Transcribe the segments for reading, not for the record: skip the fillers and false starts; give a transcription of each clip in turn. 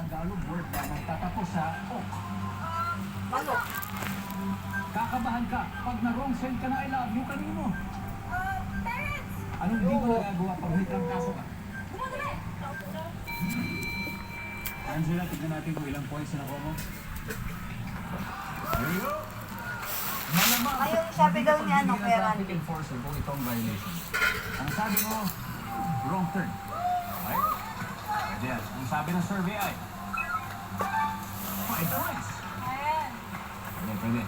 Tagalog word na nagtatapos sa ok. Manok. Kakabahan ka pag na-wrong send ka na I love you kanino? Parents! Anong di mo nagagawa pag may trangkaso ka? Bumadali! Angela, tignan natin kung ilang points na nakuha mo. There you go. Malamang. Ayun, sabi daw niya, ano, Hindi na pera. traffic enforcer kung itong violation. Ang sabi mo, wrong turn. Okay? Pwede yan. Ang sabi ng survey ay 5 points. Ayan. Pwede.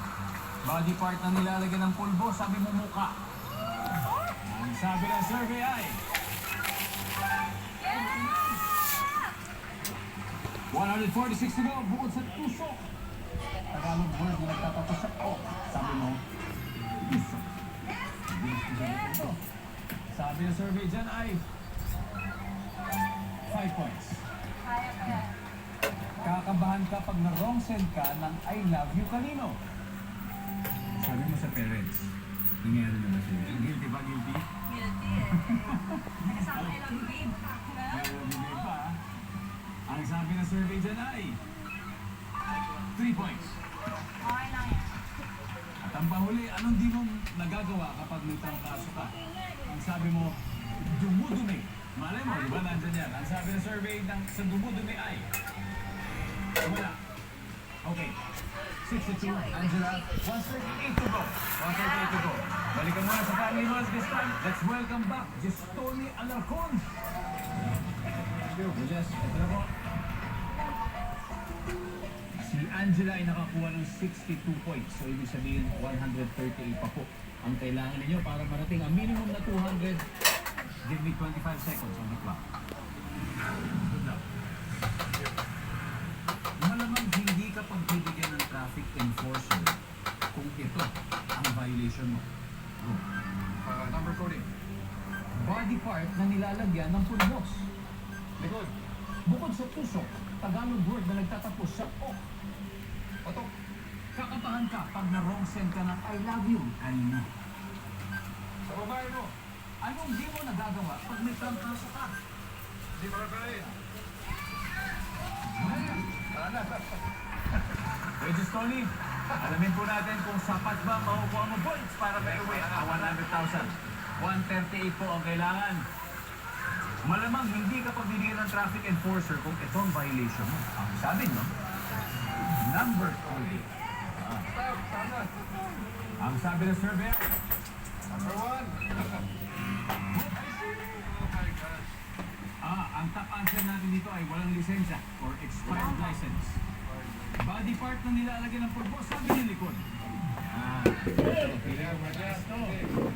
Body part na nilalagyan ng pulbo, sabi mo mukha. Ang sabi ng survey ay 146 to go, bukod sa tusok. Tagalog word na nagtatapos sa o. Sabi mo, tusok. Sabi ng survey dyan ay 5 points. Kakabahan ka pag na-wrong send ka ng I love you kanino? Sabi mo sa parents, nangyari na ba sa'yo? Guilty ba? Guilty? Guilty eh. Kasama I love you, babe. Pero bibig pa. Ang sabi ng survey dyan ay 3 points. Okay lang yan. At ang pahuli, anong di mo nagagawa kapag may trangkaso ka? Ang sabi mo, dumudumi. Malay mo, di ba nandyan yan? Ang sabi ng survey sa dumudumi ay wala. Okay. 62, Angela. 138 to go. 138 to go. Balikan muna sa family noise this time. Let's welcome back Justoni Alarcon. Thank you. Jess, ito na po. Si Angela ay nakakuha ng 62 points. So, ibig sabihin, 138 pa po ang kailangan ninyo para marating ang minimum na 200. Give me 25 seconds on the clock. Good luck. Malamang hindi ka pagbibigyan ng traffic enforcer kung ito ang violation mo. Number coding. Body part na nilalagyan ng pulbos. Likod. Bukod sa tusok, Tagalog word na nagtatapos sa ok. Otok. Kakabahan ka pag na-wrong send ka ng I love you. Kanina. Sa babae mo, anong di mo nagagawa pag may trangkaso ka? Di ba rin? Regis Tony, alamin po natin kung sapat ba makukuha mo points para ma-uwi ang 100,000. 138 po ang kailangan. Malamang hindi ka pagbibigyan ng traffic enforcer kung ito ang violation mo. Ang sabi nyo, number 20. Ang sabi ng survey, number 1. Ang top answer natin dito ay walang lisensya or expired license. Body part na nilalagyan ng pulbo, sabi ng likod.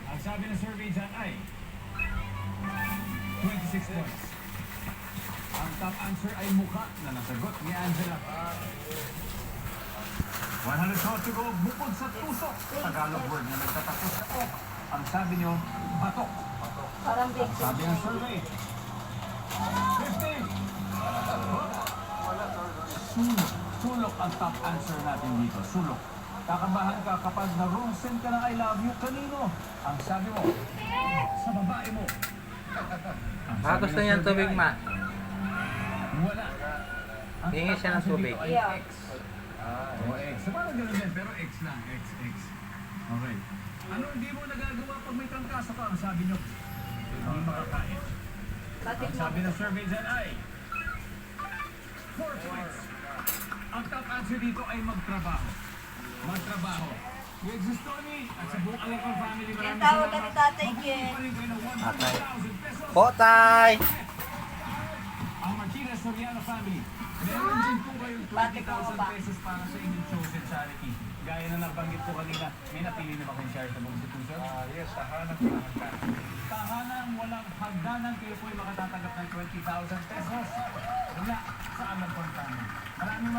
Ang sabi ng survey dyan ay 26 points. Ang top answer ay mukha na nasagot ni Angela. 100 to go, bukod sa tusok. Tagalog word na nagtatapos sa ok. Ang sabi nyo, batok. Parang big Ang sabi ng survey, 50. Sulok. Sulok ang top answer natin dito. Sulok. Kakabahan ka kapag na-wrong send ka ng I love you kanino? Ang sabi mo, sa babae mo. Gusto niya ng tubig, ma. Wala. Ang Hingi siya ng top answer tubig. dito ay Yeah. X. O X. So parang ganun din, pero X lang. X. Okay. Ano hindi mo nagagawa pag may trangkaso ka? Ang sabi nyo, hindi makakain. Batik Ang mo. sabi ng survey dyan ay 4 points. Ang top answer dito ay magtrabaho. Magtrabaho. With Justoni at sa buong Alarcon family, Yan maraming tawag salamat. kami Tatay Ken. Mabuhay pa rin kayo ng 100,000 pesos. Potay! Ang Martinez Soriano family, meron din po kayong Batik mo 20,000 ba? pesos para sa inyong chosen charity. Gaya na nabanggit ko kanina, may napili na ba kayong charitable institution? Yes, tahanan ng hagdanan. Tahanang walang hagdanan, kayo po ay makatatanggap ng 20,000 pesos. Wala sa Alarcon family. Maraming